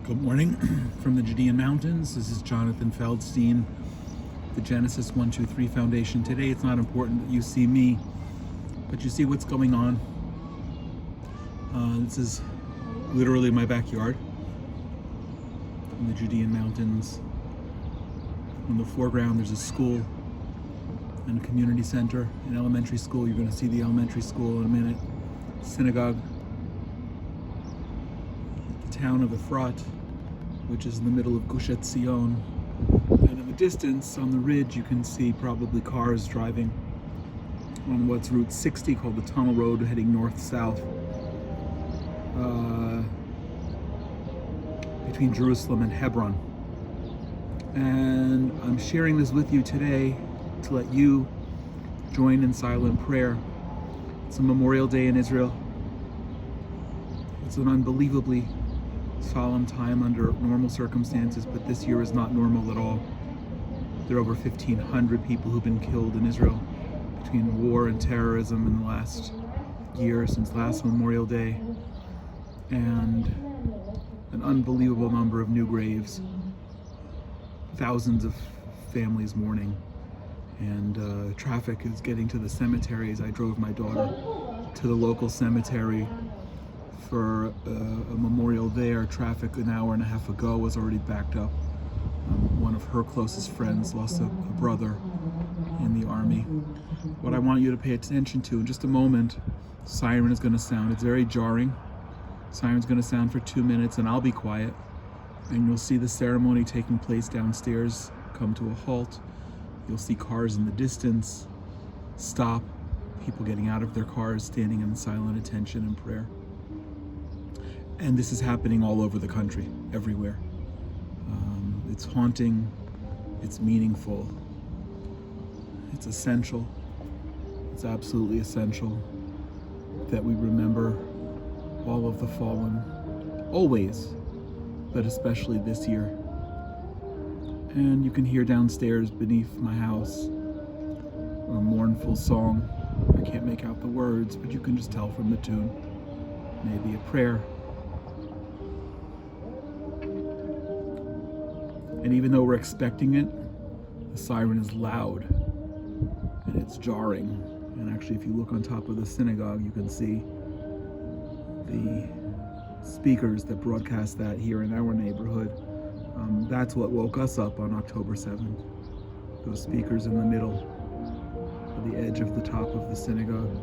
Good morning from the Judean Mountains. This is Jonathan Feldstein, the Genesis 123 Foundation. Today it's not important that you see me, but you see what's going on. This is literally my backyard in the Judean Mountains. In the foreground there's a school and a community center, an elementary school. You're going to see the elementary school in a minute. Synagogue. The town of Efrat, which is in the middle of Gush Etzion. And in the distance, on the ridge, you can see probably cars driving on what's Route 60, called the Tunnel Road, heading north-south between Jerusalem and Hebron. And I'm sharing this with you today to let you join in silent prayer. It's a Memorial Day in Israel. It's an unbelievably solemn time under normal circumstances, but this year is not normal at all. There are over 1,500 people who've been killed in Israel between war and terrorism in the last year, since last Memorial Day, and an unbelievable number of new graves, thousands of families mourning, and traffic is getting to the cemeteries. I drove my daughter to the local cemetery for a memorial there. Traffic an hour and a half ago was already backed up. One of her closest friends lost a brother in the army. What I want you to pay attention to in just a moment, siren is going to sound. It's very jarring. Siren's going to sound for 2 minutes and I'll be quiet, and you'll see the ceremony taking place downstairs come to a halt. You'll see cars in the distance stop, people getting out of their cars, standing in silent attention and prayer. And this is happening all over the country, everywhere. It's haunting, it's meaningful, it's essential, it's absolutely essential that we remember all of the fallen, always, but especially this year. And you can hear downstairs beneath my house a mournful song. I can't make out the words, but you can just tell from the tune. Maybe a prayer. And even though we're expecting it, the siren is loud and it's jarring. And actually, if you look on top of the synagogue, you can see the speakers that broadcast that here in our neighborhood. That's what woke us up on October 7th. Those speakers in the middle, at the edge of the top of the synagogue.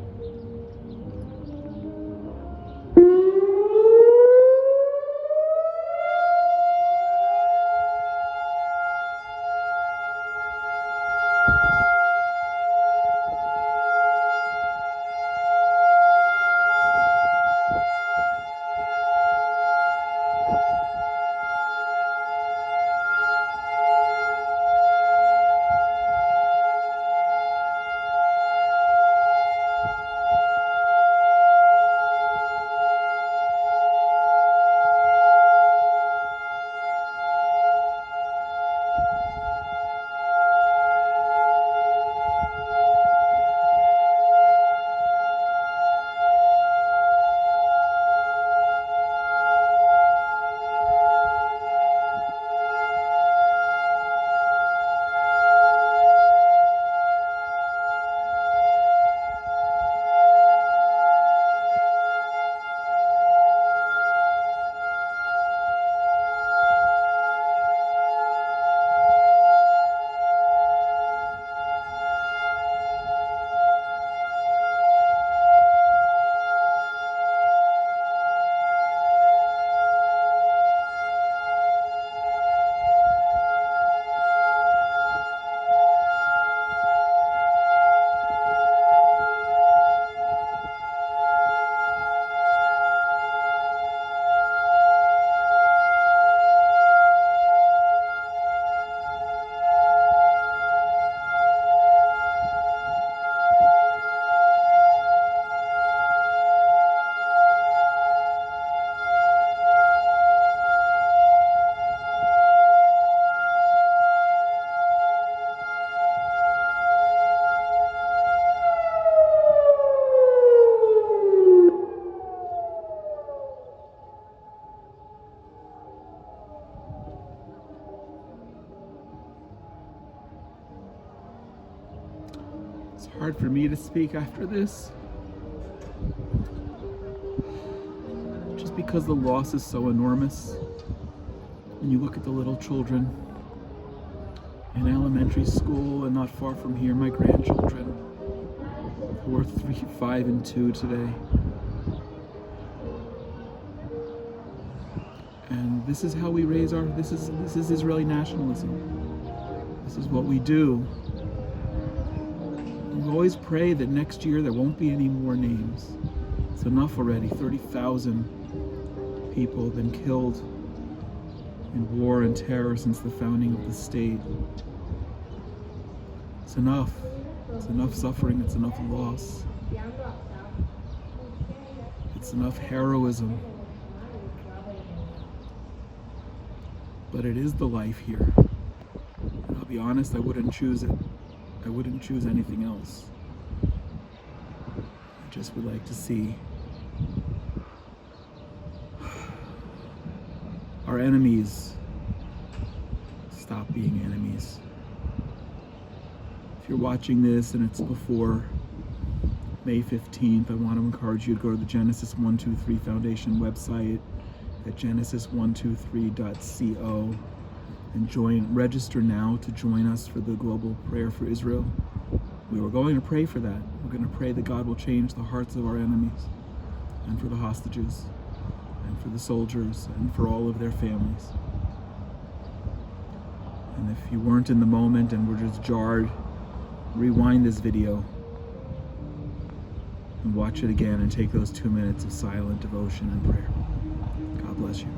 hard for me to speak after this, just because the loss is so enormous. When you look at the little children in elementary school, and not far from here, my grandchildren, who are 3, 5, and 2 today. And this is how we raise this is Israeli nationalism. This is what we do. We always pray that next year there won't be any more names. It's enough already. 30,000 people have been killed in war and terror since the founding of the state. It's enough. It's enough suffering. It's enough loss. It's enough heroism. But it is the life here. And I'll be honest, I wouldn't choose it. I wouldn't choose anything else. I just would like to see our enemies stop being enemies. If you're watching this and it's before May 15th, I want to encourage you to go to the Genesis 123 Foundation website at genesis123.co and register now to join us for the global prayer for Israel. We were going to pray for that. We're going to pray that God will change the hearts of our enemies, and for the hostages, and for the soldiers, and for all of their families. And if you weren't in the moment and were just jarred, rewind this video and watch it again and take those 2 minutes of silent devotion and prayer. God bless you.